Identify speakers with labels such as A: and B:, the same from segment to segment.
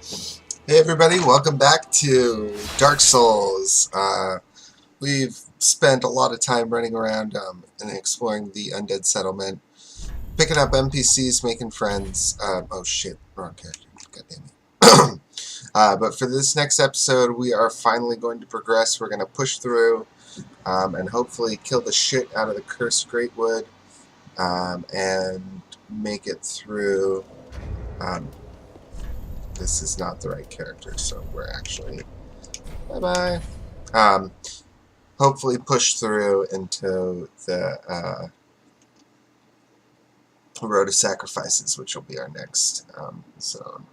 A: Hey everybody, welcome back to Dark Souls. We've spent a lot of time running around and exploring the Undead Settlement, picking up NPCs, making friends. Oh shit, wrong character. God damn it. But for this next episode, we are finally going to progress. We're going to push through and hopefully kill the shit out of the Cursed Greatwood and make it through. This is not the right character, so we're actually bye-bye. Hopefully push through into the Road of Sacrifices, which will be our next zone.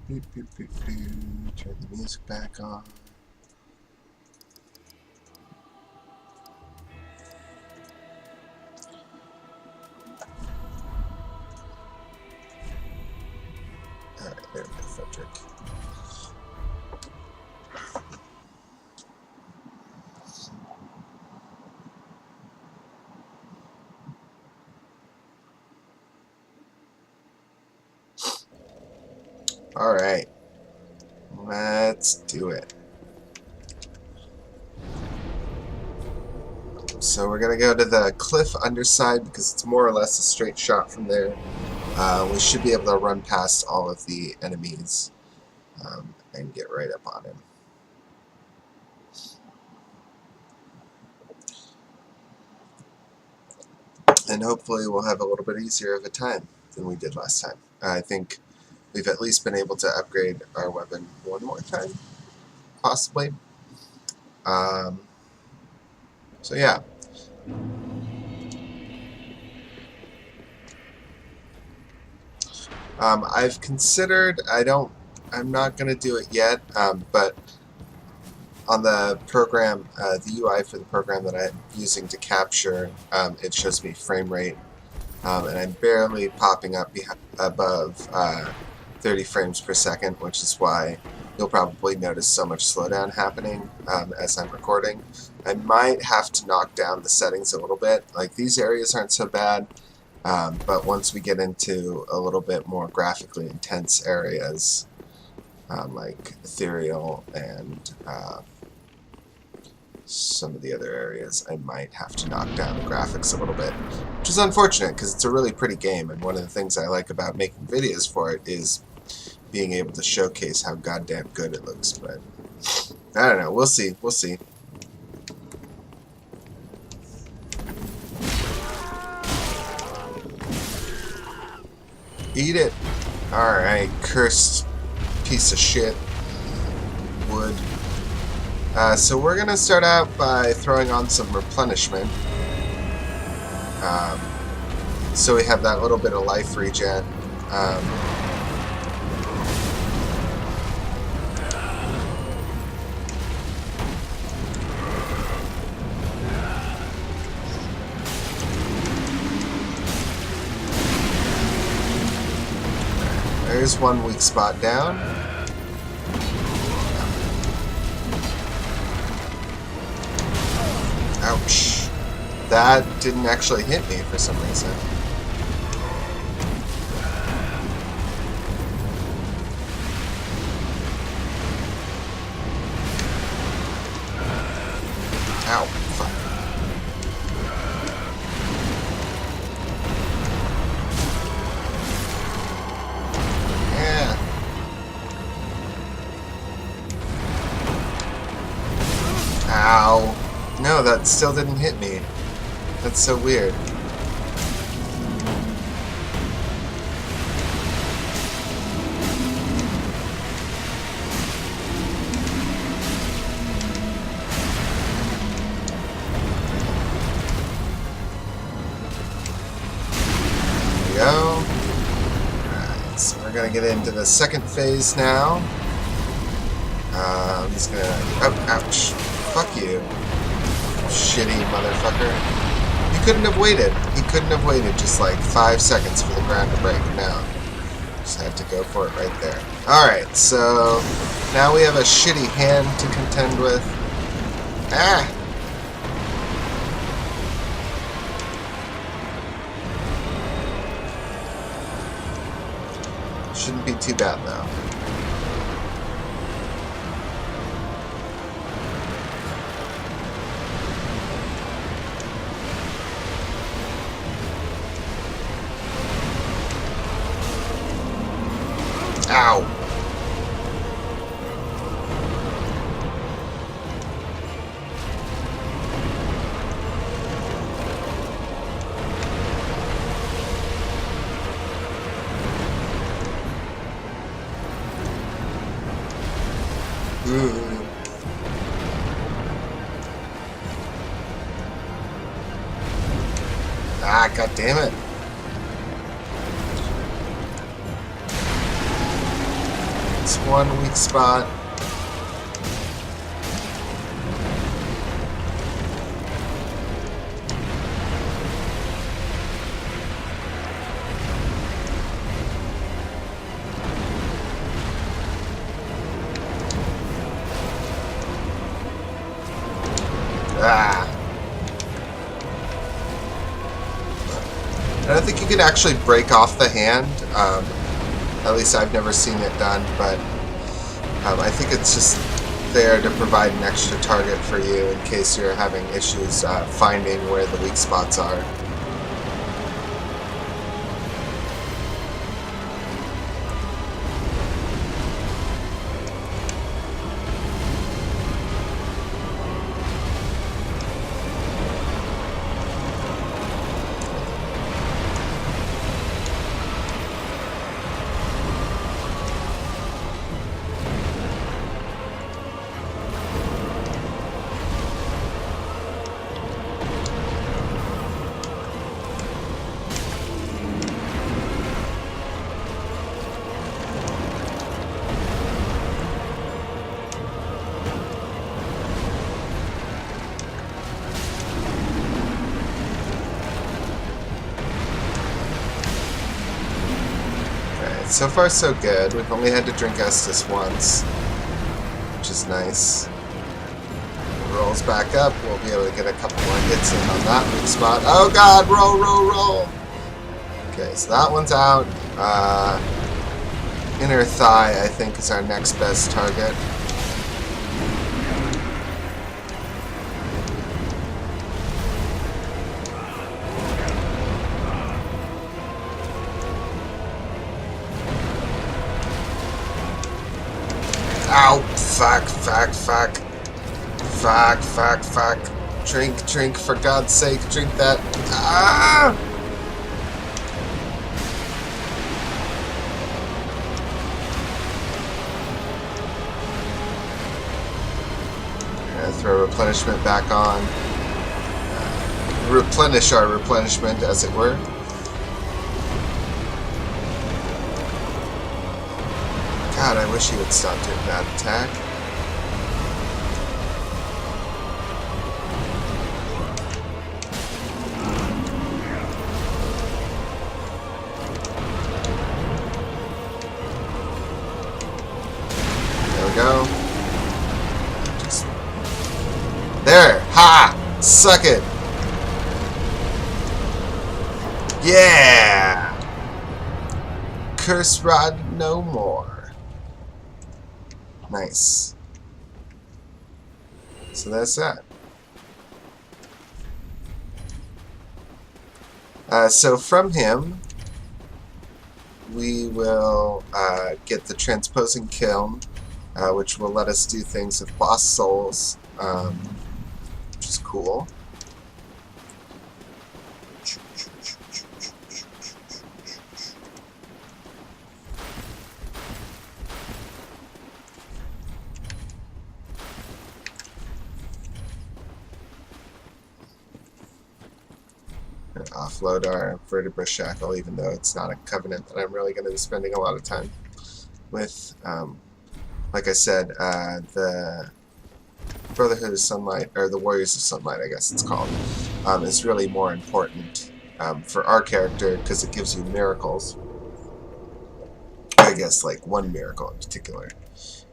A: Turn the music back on. Alright, there we go, Frederick. Alright, let's do it. So we're going to go to the cliff underside because it's more or less a straight shot from there. We should be able to run past all of the enemies and get right up on him. And hopefully we'll have a little bit easier of a time than we did last time. I think we've at least been able to upgrade our weapon one more time, possibly. So yeah. I've considered, I'm not going to do it yet, but on the program, the UI for the program that I'm using to capture, it shows me frame rate, and I'm barely popping up above 30 frames per second, which is why you'll probably notice so much slowdown happening as I'm recording. I might have to knock down the settings a little bit. Like, these areas aren't so bad, but once we get into a little bit more graphically intense areas, like ethereal and some of the other areas, I might have to knock down the graphics a little bit, which is unfortunate because it's a really pretty game, and one of the things I like about making videos for it is being able to showcase how goddamn good it looks. But I don't know, we'll see, we'll see. Eat it! Alright, cursed piece of shit. Wood. So we're going to start out by throwing on some replenishment. So we have that little bit of life regen. There's one weak spot down. Ouch. That didn't actually hit me for some reason. Ow. Fuck. Yeah. Ow. No, that still didn't hit me. That's so weird. There we go. Alright, so we're gonna get into the second phase now. I'm just gonna... Oh, ouch. Fuck you. Shitty motherfucker. He couldn't have waited. He couldn't have waited just like 5 seconds for the ground to break. No. Just had to go for it right there. Alright, so now we have a shitty hand to contend with. Ah! Shouldn't be too bad, though. Ow! Ooh. Ah, god damn it. It's one weak spot. Ah. I don't think you can actually break off the hand. At least I've never seen it done, but I think it's just there to provide an extra target for you in case you're having issues finding where the weak spots are. So far, so good. We've only had to drink Estus once, which is nice. It rolls back up. We'll be able to get a couple more hits in on that weak spot. Oh god! Roll, roll, roll! Okay, so that one's out. Inner thigh, I think, is our next best target. Ow! Fuck, fuck, fuck. Fuck, fuck, fuck. Drink, drink, for God's sake, drink that. Ah! Throw replenishment back on. Replenish our replenishment, as it were. God, I wish he would stop doing that attack. There we go. Just... There! Ha! Suck it! Yeah! Curse Rod no more. Nice. So that's that. So from him, we will get the Transposing Kiln, which will let us do things with boss souls, which is cool. Offload our vertebra shackle, even though it's not a covenant that I'm really going to be spending a lot of time with. Like I said, the Brotherhood of Sunlight, or the Warriors of Sunlight, I guess it's called, is really more important for our character because it gives you miracles. I guess like one miracle in particular,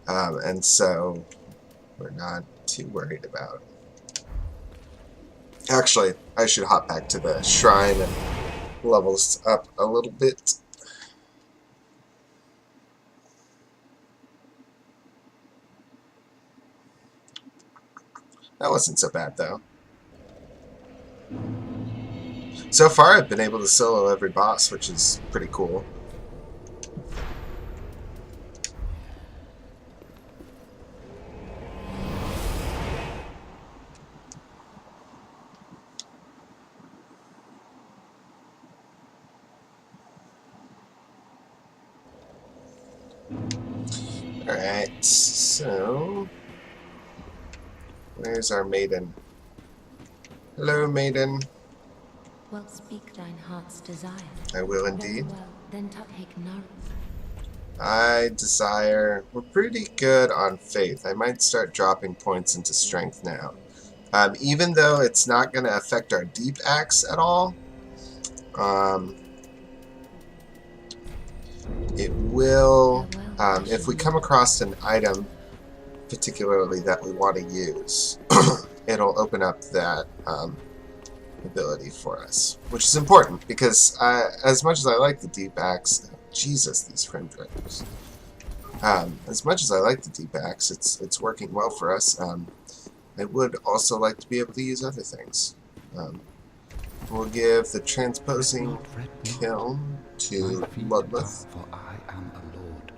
A: and so we're not too worried about. Actually, I should hop back to the shrine and level us up a little bit. That wasn't so bad, though. So far, I've been able to solo every boss, which is pretty cool. Alright, so... where's our maiden? Hello, maiden.
B: Well, speak thine heart's desire.
A: I will indeed.
B: Well, then take note.
A: I desire... we're pretty good on faith. I might start dropping points into strength now. Even though it's not going to affect our deep axe at all, it will, if we come across an item particularly that we want to use, it'll open up that ability for us, which is important because as much as I like the deep axe, Jesus, these frame drivers. As much as I like the deep axe, it's working well for us. I would also like to be able to use other things. We'll give the transposing kiln to Bloodleth.
C: For I am a lord,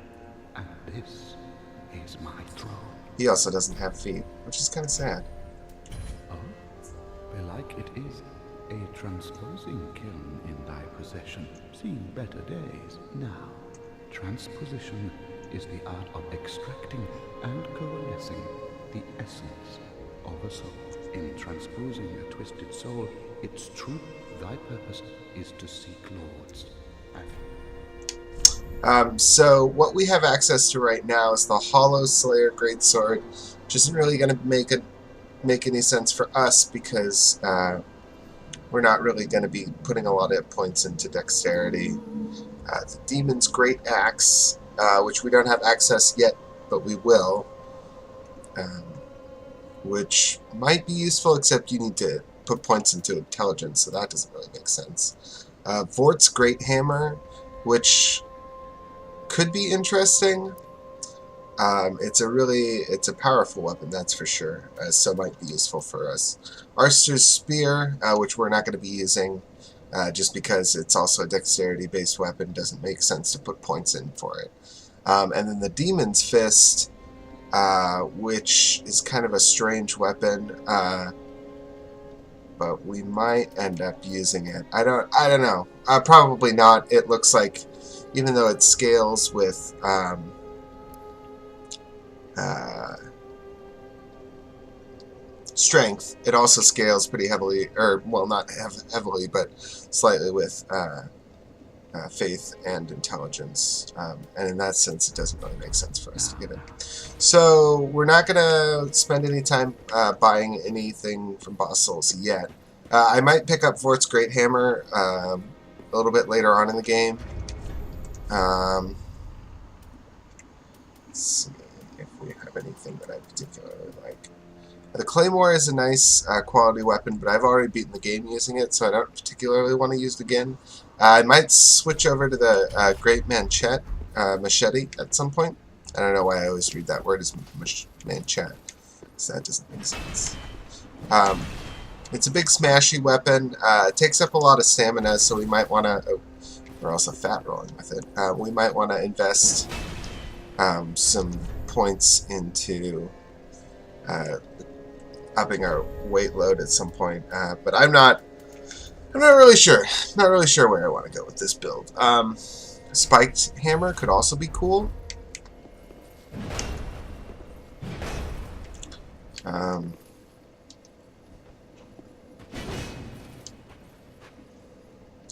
C: and this is my throne.
A: He also doesn't have feet, which is kind of sad.
C: Oh, belike it is a transposing kiln in thy possession, seen better days. Now, transposition is the art of extracting and coalescing the essence of a soul. In transposing a twisted soul, its truth, thy purpose, is to seek lords.
A: So what we have access to right now is the Hollow Slayer Greatsword, which isn't really going to make any sense for us because we're not really going to be putting a lot of points into dexterity. The Demon's Great Axe, which we don't have access yet, but we will, which might be useful, except you need to put points into intelligence, so that doesn't really make sense. Vort's Great Hammer, which could be interesting. It's a powerful weapon, that's for sure, so might be useful for us. Arster's Spear, which we're not going to be using, just because it's also a dexterity-based weapon, doesn't make sense to put points in for it. And then the Demon's Fist, which is kind of a strange weapon, but we might end up using it. I don't know. Probably not. It looks like, even though it scales with strength, it also scales pretty heavily, or well, not heavily, but slightly with faith and intelligence, and in that sense it doesn't really make sense for us to get it. So we're not going to spend any time buying anything from boss souls yet. I might pick up Vort's Great Hammer a little bit later on in the game. Let's see if we have anything that I particularly like. The Claymore is a nice quality weapon, but I've already beaten the game using it, so I don't particularly want to use it again. I might switch over to the Great Machete at some point. I don't know why I always read that word as Manchette, because that doesn't make sense. It's a big smashy weapon. It takes up a lot of stamina, so we might want to... Oh, we're also fat rolling with it. We might want to invest some points into upping our weight load at some point, but I'm not really sure. Not really sure where I want to go with this build. Spiked Hammer could also be cool.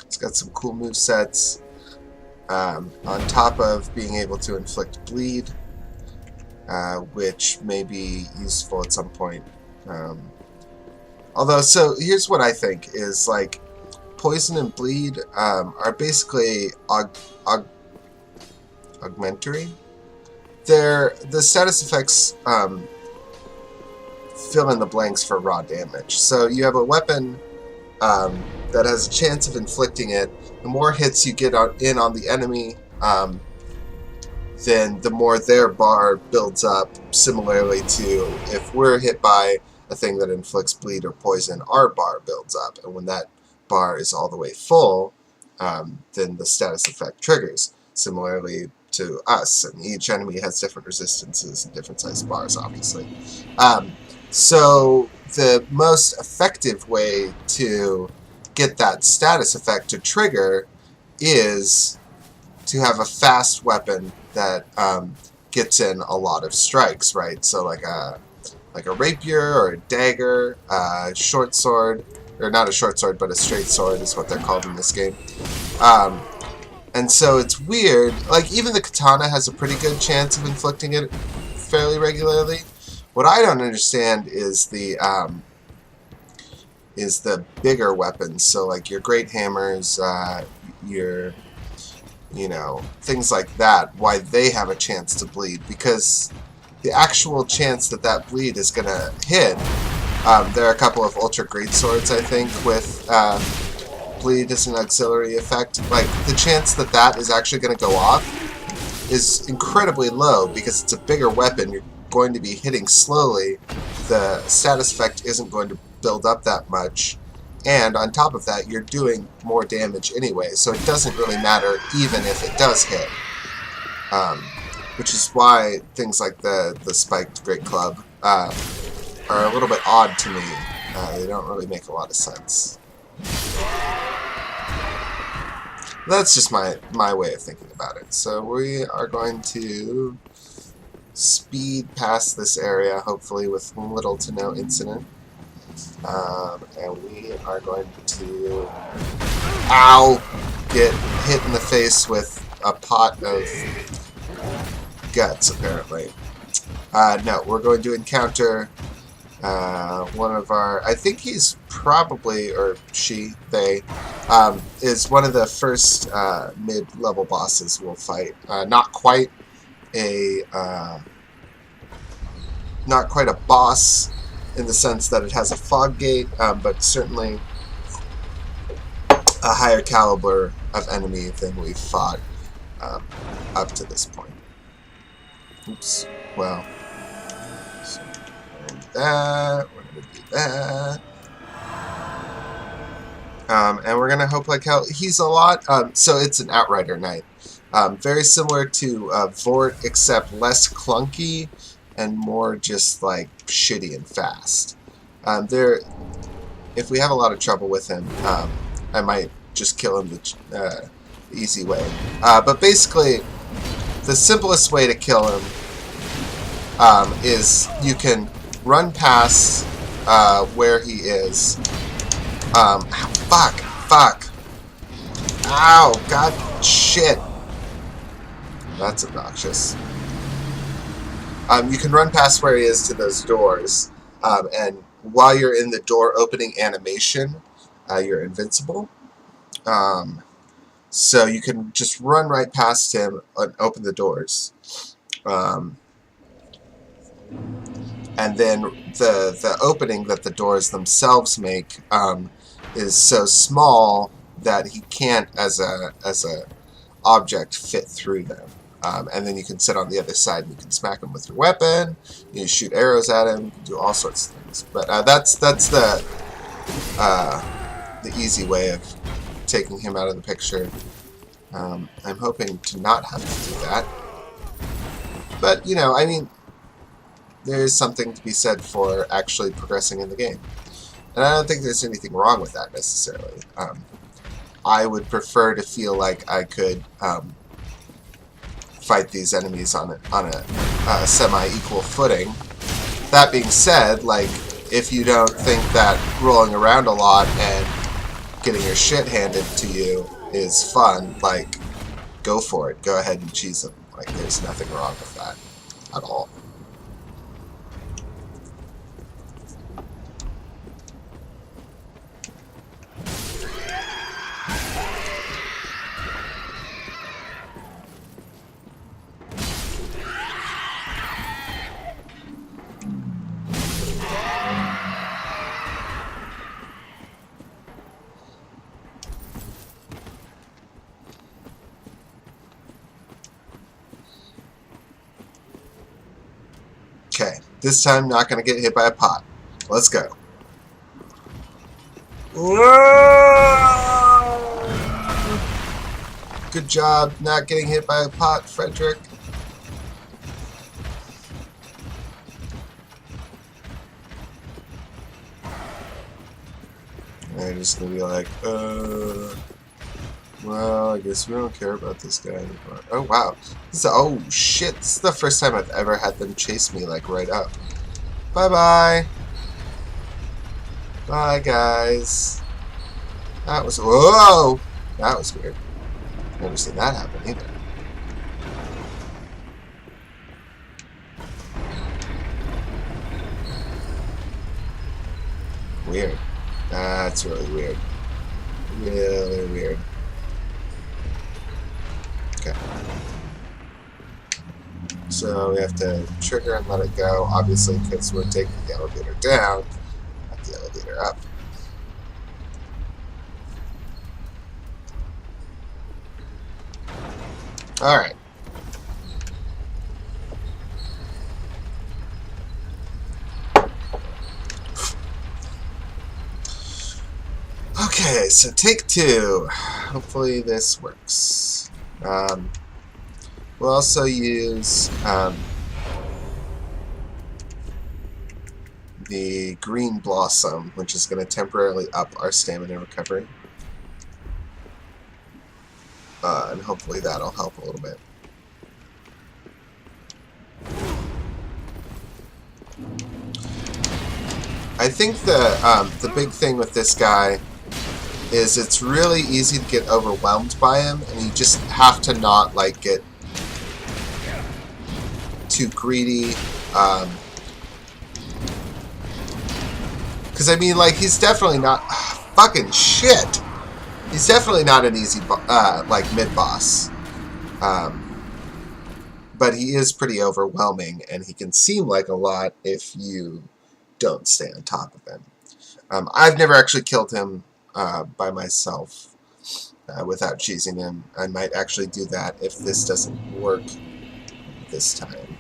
A: It's got some cool movesets. On top of being able to inflict bleed, which may be useful at some point. Although, so here's what I think is, like, poison and bleed are basically augmentary. The status effects fill in the blanks for raw damage. So you have a weapon that has a chance of inflicting it. The more hits you get in on the enemy, then the more their bar builds up, similarly to if we're hit by a thing that inflicts bleed or poison, our bar builds up. And when that bar is all the way full, then the status effect triggers. Similarly to us, and each enemy has different resistances and different size bars, obviously. So the most effective way to get that status effect to trigger is to have a fast weapon that gets in a lot of strikes, right? So like a rapier or a dagger, short sword, or not a short sword, but a straight sword is what they're called in this game. And so it's weird, like even the katana has a pretty good chance of inflicting it fairly regularly. What I don't understand is the bigger weapons, so like your great hammers, your, you know, things like that, why they have a chance to bleed, because the actual chance that that bleed is going to hit, there are a couple of ultra great swords, I think, with bleed as an auxiliary effect. Like, the chance that that is actually going to go off is incredibly low, because it's a bigger weapon. You're going to be hitting slowly. The status effect isn't going to build up that much, and on top of that, you're doing more damage anyway, so it doesn't really matter even if it does hit. Which is why things like the spiked great club are a little bit odd to me. They don't really make a lot of sense. That's just my way of thinking about it. So we are going to speed past this area, hopefully with little to no incident. And we are going to, get hit in the face with a pot of guts, apparently. No, we're going to encounter one of our, I think he's probably, or she, they, is one of the first mid-level bosses we'll fight. Not quite a boss in the sense that it has a fog gate, but certainly a higher caliber of enemy than we've fought up to this point. Oops. Well, so we're going to do that. We're going to do that. And we're going to hope like hell. He's a lot. So it's an Outrider Knight. Very similar to Vort, except less clunky and more just like shitty and fast. If we have a lot of trouble with him, I might just kill him the easy way. But basically, the simplest way to kill him is you can run past where he is. Fuck. Ow, god, shit. That's obnoxious. You can run past where he is to those doors, and while you're in the door opening animation, you're invincible. So you can just run right past him and open the doors. And then the opening that the doors themselves make is so small that he can't, as a object, fit through them. And then you can sit on the other side and you can smack him with your weapon. You can shoot arrows at him. You can do all sorts of things. But that's the easy way of taking him out of the picture. I'm hoping to not have to do that. But, you know, I mean, there is something to be said for actually progressing in the game. And I don't think there's anything wrong with that necessarily. I would prefer to feel like I could fight these enemies on a semi-equal footing. That being said, like, if you don't think that rolling around a lot and getting your shit handed to you is fun, like, go for it. Go ahead and cheese them. Like, there's nothing wrong with that at all. Okay, this time not going to get hit by a pot. Let's go. Good job not getting hit by a pot, Frederick. I'm just gonna be like, well, I guess we don't care about this guy anymore. Oh, wow. Oh, shit. This is the first time I've ever had them chase me, like, right up. Bye-bye. Bye, guys. That was... Whoa! That was weird. Never seen that happen, either. Weird. That's really weird. Really weird. Okay. So we have to trigger and let it go, obviously, because we're taking the elevator down, not the elevator up. Alright. Okay, so take 2. Hopefully this works. We'll also use the green blossom, which is going to temporarily up our stamina recovery. And hopefully that'll help a little bit. I think the big thing with this guy is it's really easy to get overwhelmed by him, and you just have to not, like, get too greedy. Because, I mean, like, he's definitely not... fucking shit! He's definitely not an easy, like, mid-boss. But he is pretty overwhelming, and he can seem like a lot if you don't stay on top of him. I've never actually killed him by myself without cheesing him. I might actually do that if this doesn't work this time.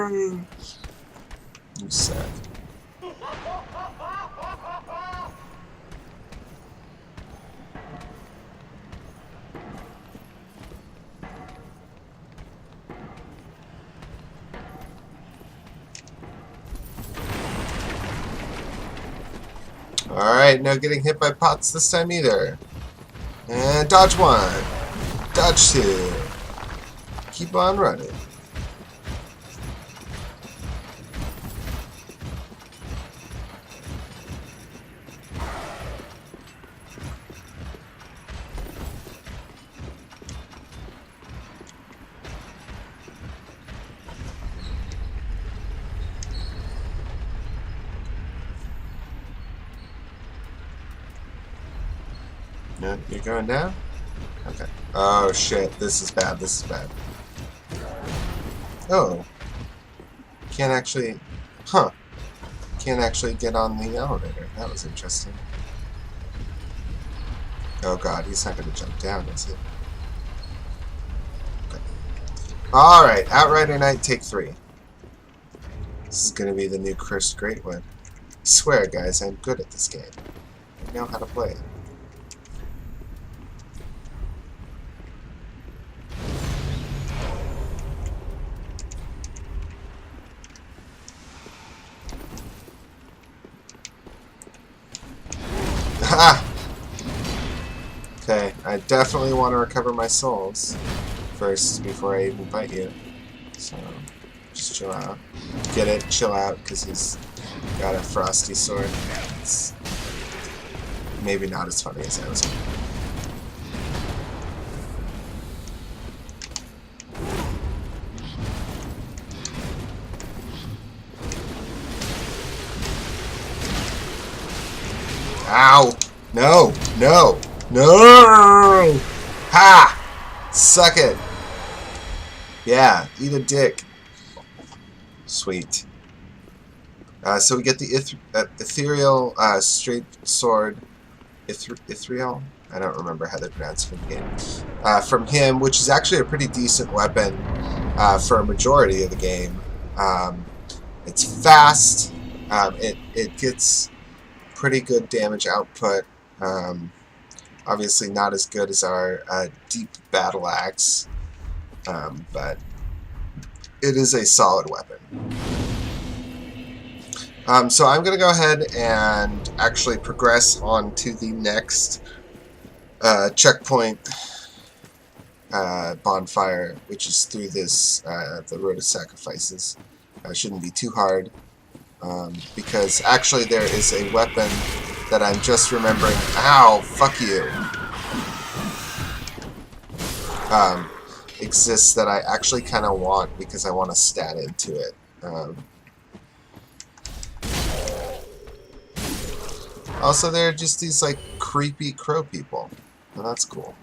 A: You said. Alright, no getting hit by pots this time either. And dodge 1. Dodge 2. Keep on running. No, you're going down? Okay. Oh shit, this is bad, this is bad. Oh. Can't actually... Huh. Can't actually get on the elevator. That was interesting. Oh god, he's not going to jump down, is he? Okay. Alright, Outrider Knight, take 3. This is going to be the new Cursed Greatwood. I swear, guys, I'm good at this game. I know how to play it. Ah! Okay, I definitely want to recover my souls first before I even fight you. So, just chill out. Get it? Chill out, because he's got a frosty sword. It's maybe not as funny as I was hoping. Ow! No! No! No! Ha! Suck it! Yeah, eat a dick. Sweet. So we get the ethereal straight sword. Ethereal? I don't remember how they're pronounced from the game. From him, which is actually a pretty decent weapon for a majority of the game. It's fast. It gets pretty good damage output. Obviously not as good as our deep battle axe, but it is a solid weapon. So I'm going to go ahead and actually progress on to the next checkpoint bonfire, which is through this, the Road of Sacrifices. Shouldn't be too hard, because actually there is a weapon that I'm just remembering. Ow, fuck you. Exists that I actually kind of want because I want to stat into it. Also, there are just these like creepy crow people. Well, that's cool.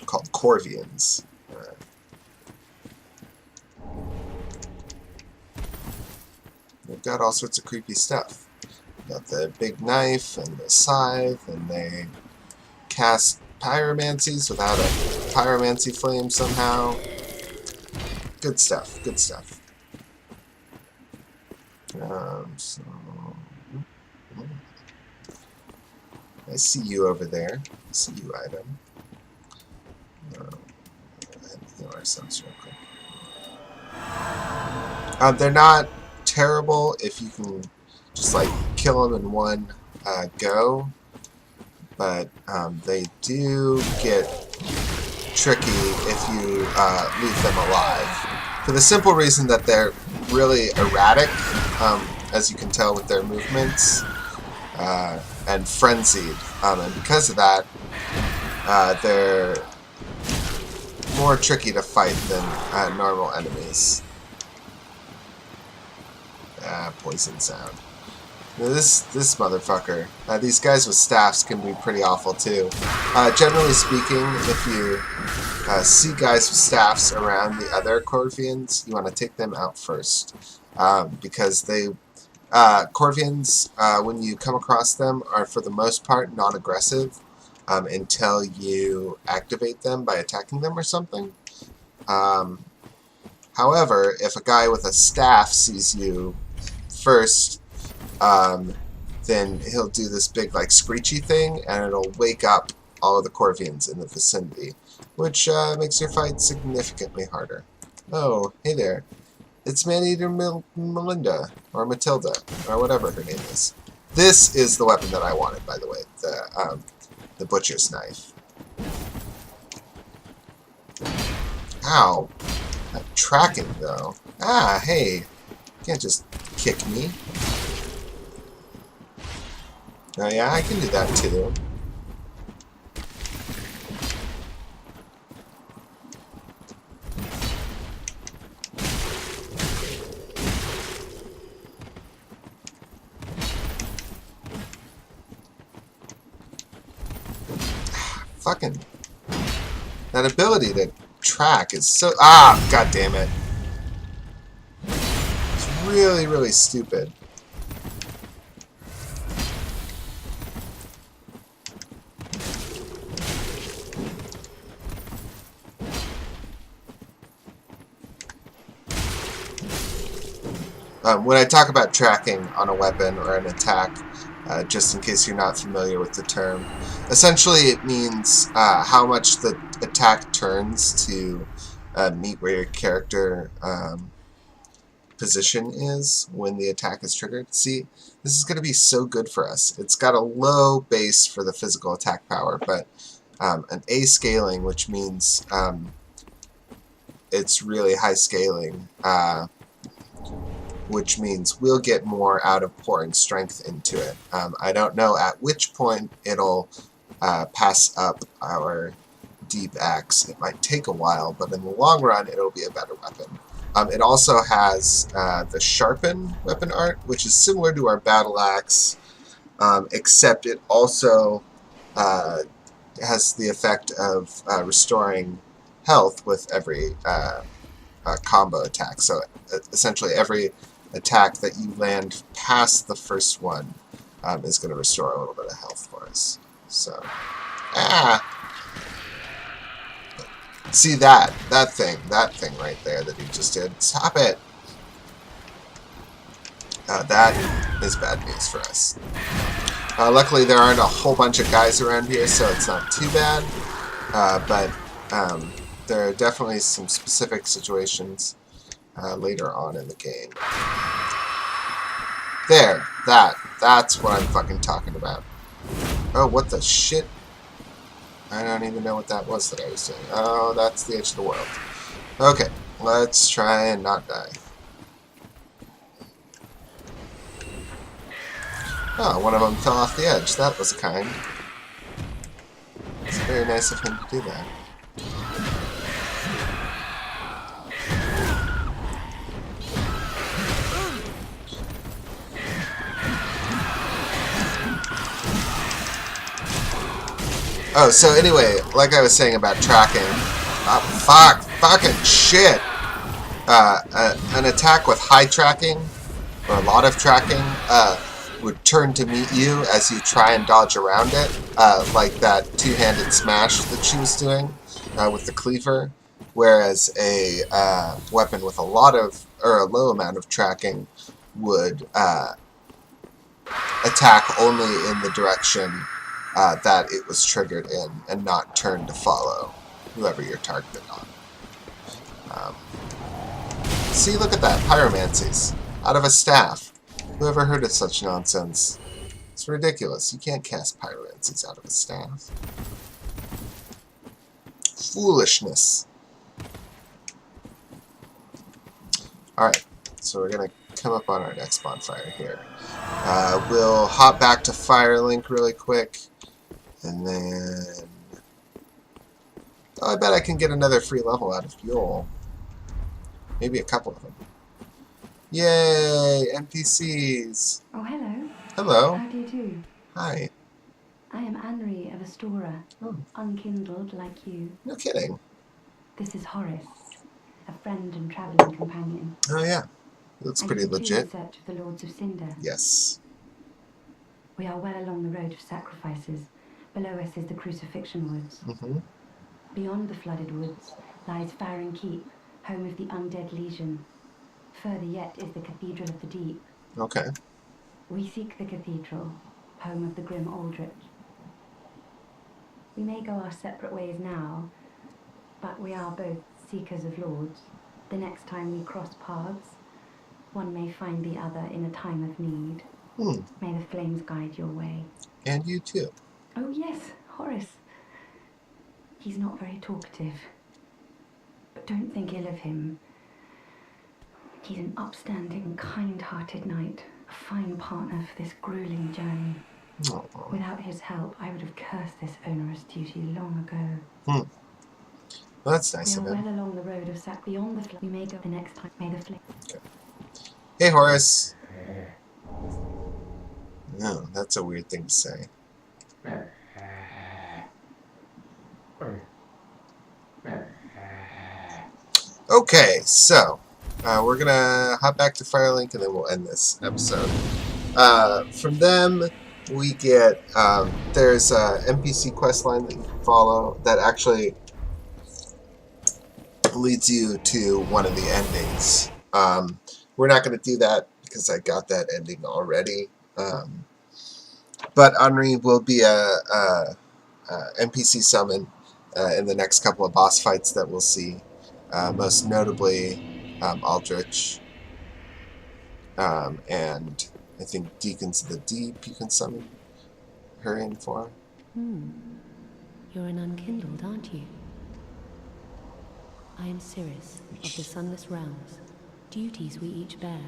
A: Called Corvians. They've got all sorts of creepy stuff. Got the big knife and the scythe, and they cast pyromancies without a pyromancy flame somehow. Good stuff, good stuff. So I see you over there. I see you, item. Heal ourselves real quick. They're not terrible if you can just like kill them in one go, but they do get tricky if you leave them alive. For the simple reason that they're really erratic, as you can tell with their movements, and frenzied. And because of that, they're more tricky to fight than normal enemies. Poison sound. Now this motherfucker. These guys with staffs can be pretty awful too. Generally speaking, if you see guys with staffs around the other Corvians, you want to take them out first. Because they Corvians, when you come across them, are for the most part non-aggressive until you activate them by attacking them or something. However, if a guy with a staff sees you first, then he'll do this big like screechy thing, and it'll wake up all of the Corvians in the vicinity, which makes your fight significantly harder. Oh, hey there. It's Maneater Melinda, or Matilda, or whatever her name is. This is the weapon that I wanted, by the way, the butcher's knife. Ow. That tracking, though. Ah, hey. You can't just kick me. Oh yeah, I can do that too. Fucking that ability to track is so god damn it. It's really, really stupid. When I talk about tracking on a weapon or an attack, just in case you're not familiar with the term, essentially it means how much the attack turns to meet where your character position is when the attack is triggered. See, this is going to be so good for us. It's got a low base for the physical attack power, but an A scaling, which means it's really high scaling, which means we'll get more out of pouring strength into it. I don't know at which point it'll pass up our deep axe. It might take a while, but in the long run, it'll be a better weapon. It also has the Sharpen weapon art, which is similar to our Battle Axe, except it also has the effect of restoring health with every combo attack. So essentially every attack that you land past the first one is going to restore a little bit of health for us. So, see that thing right there that he just did. Stop it. That is bad news for us. Luckily, there aren't a whole bunch of guys around here, so it's not too bad. But there are definitely some specific situations later on in the game. There, that's what I'm fucking talking about. Oh, what the shit? I don't even know what that was that I was doing. Oh, that's the edge of the world. Okay, let's try and not die. Oh, one of them fell off the edge. That was kind. It's very nice of him to do that. Oh, so anyway, like I was saying about tracking, fucking shit. An attack with high tracking, or a lot of tracking, would turn to meet you as you try and dodge around it, like that two-handed smash that she was doing with the cleaver, whereas a weapon with a low amount of tracking would attack only in the direction that it was triggered in, and not turn to follow whoever you're targeted on. See, look at that, pyromancies out of a staff. Who ever heard of such nonsense? It's ridiculous. You can't cast pyromancies out of a staff. Foolishness. Alright, so we're going to come up on our next bonfire here. We'll hop back to Firelink really quick, and then... Oh, I bet I can get another free level out of Yule. Maybe a couple of them. Yay! NPCs!
D: Oh, hello.
A: Hello.
D: How do you do?
A: Hi.
D: I am Anri of Astora,
A: Oh,
D: unkindled like you.
A: no kidding.
D: This is Horace, a friend and travelling companion.
A: Oh, yeah. Looks
D: I
A: pretty
D: continue
A: legit.
D: in search of the Lords of Cinder.
A: Yes.
D: We are well along the road of sacrifices. Below us is the Crucifixion Woods.
A: Mm-hmm.
D: Beyond the flooded woods lies Firelink Keep, home of the Undead Legion. Further yet is the Cathedral of the Deep.
A: Okay.
D: We seek the cathedral, home of the grim Aldrich. We may go our separate ways now, but we are both seekers of lords. The next time we cross paths, one may find the other in a time of need. May the flames guide your way.
A: And you too.
D: Oh yes, Horace. He's not very talkative, but don't think ill of him. He's an upstanding, kind-hearted knight, a fine partner for this grueling journey.
A: Oh.
D: Without his help, I would have cursed this onerous duty long ago.
A: Well, that's nice
D: We
A: of
D: are
A: him.
D: well along the road of sack beyond the flood. We may go the next time. May the flame.
A: Hey, Horace. No, that's a weird thing to say. Okay, so we're gonna hop back to Firelink and then we'll end this episode. From them, we get there's a NPC questline that you can follow that actually leads you to one of the endings. We're not going to do that because I got that ending already. But Anri will be a NPC summon in the next couple of boss fights that we'll see. Most notably Aldrich, and I think Deacons of the Deep you can summon her in for.
B: You're an unkindled, aren't you? I am Cirrus, of the Sunless Realms. Duties we each bear,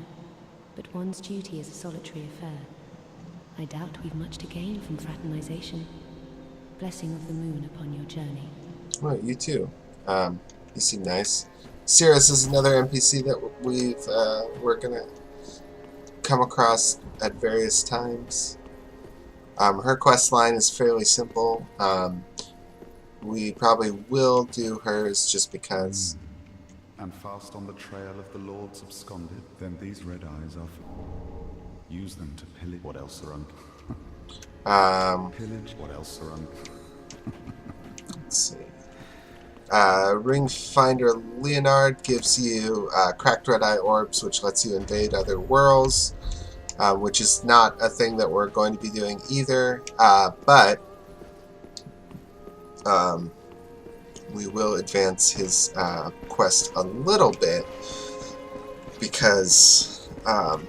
B: but one's duty is a solitary affair. I doubt we've much to gain from fraternization. Blessing of the moon upon your journey.
A: Well, you too. You seem nice. Cirrus is another NPC that we're gonna come across at various times. Her quest line is fairly simple. We probably will do hers just because.
C: And fast on the trail of the Lords absconded, then these red eyes are for... Use them to pillage. What else, Sarung? Pillage. What else, Sarung?
A: Let's see. Ring Finder Leonard gives you cracked red eye orbs, which lets you invade other worlds, which is not a thing that we're going to be doing either, but we will advance his quest a little bit because
E: Oh,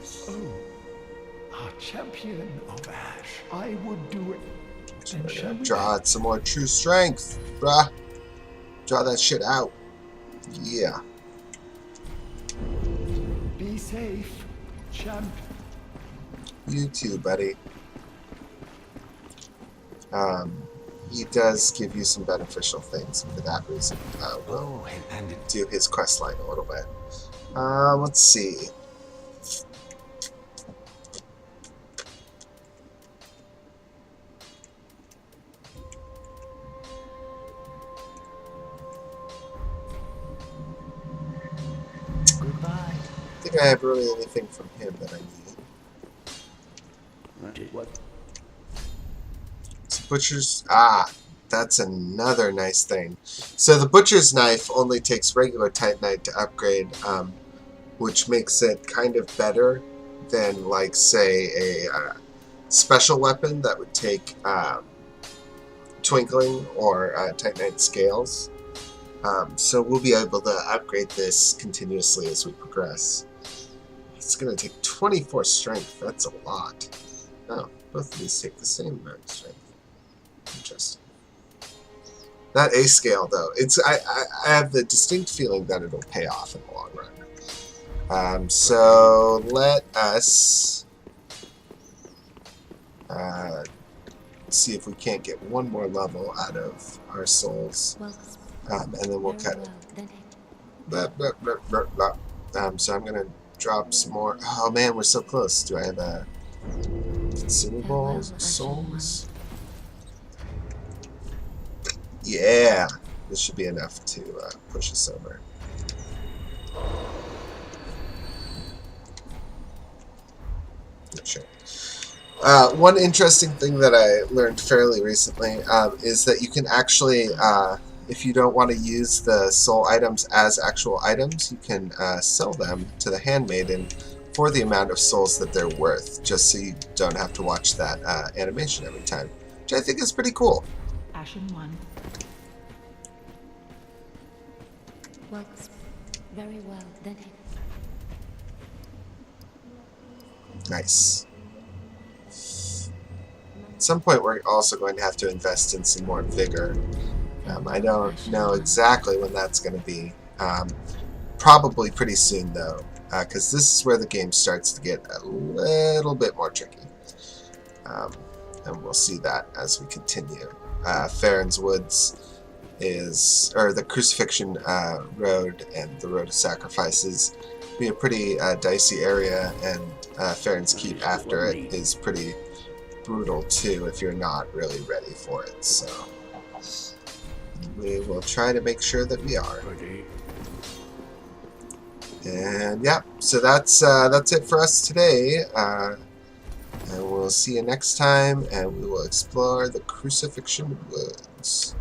E: our champion of Ash, I would do it. Then shall we?
A: draw out some more true strength, bruh. Draw that shit out. Yeah.
E: Be safe, champ.
A: You too, buddy. He does give you some beneficial things, and for that reason, we'll do his quest line a little bit. Let's see.
E: Goodbye.
A: I think I have really anything from him that I need.
E: What?
A: So Butcher's... that's another nice thing. So the Butcher's Knife only takes regular Titanite to upgrade, which makes it kind of better than, like, say, a special weapon that would take Twinkling or Titanite Scales. So we'll be able to upgrade this continuously as we progress. It's going to take 24 strength. That's a lot. Oh, both of these take the same amount of strength. Interesting. That A scale, though, I have the distinct feeling that it'll pay off in the long run. So let us see if we can't get one more level out of our souls, and then we'll cut it. So I'm gonna drop some more. Oh man, we're so close. Do I have a consumables, souls? Yeah, this should be enough to push us over. Sure. One interesting thing that I learned fairly recently is that you can actually, if you don't want to use the soul items as actual items, you can sell them to the handmaiden for the amount of souls that they're worth, just so you don't have to watch that animation every time, which I think is pretty cool.
F: Ashen 1.
B: Works very well, then.
A: Nice. At some point, we're also going to have to invest in some more vigor. I don't know exactly when that's going to be. Probably pretty soon, though, because this is where the game starts to get a little bit more tricky. And we'll see that as we continue. Farron's Woods is, or the Crucifixion Road and the Road of Sacrifices, be a pretty dicey area, and Farron's Keep after it is pretty brutal too if you're not really ready for it. So we will try to make sure that we are. And yeah, so that's it for us today. And we'll see you next time, and we will explore the Crucifixion Woods.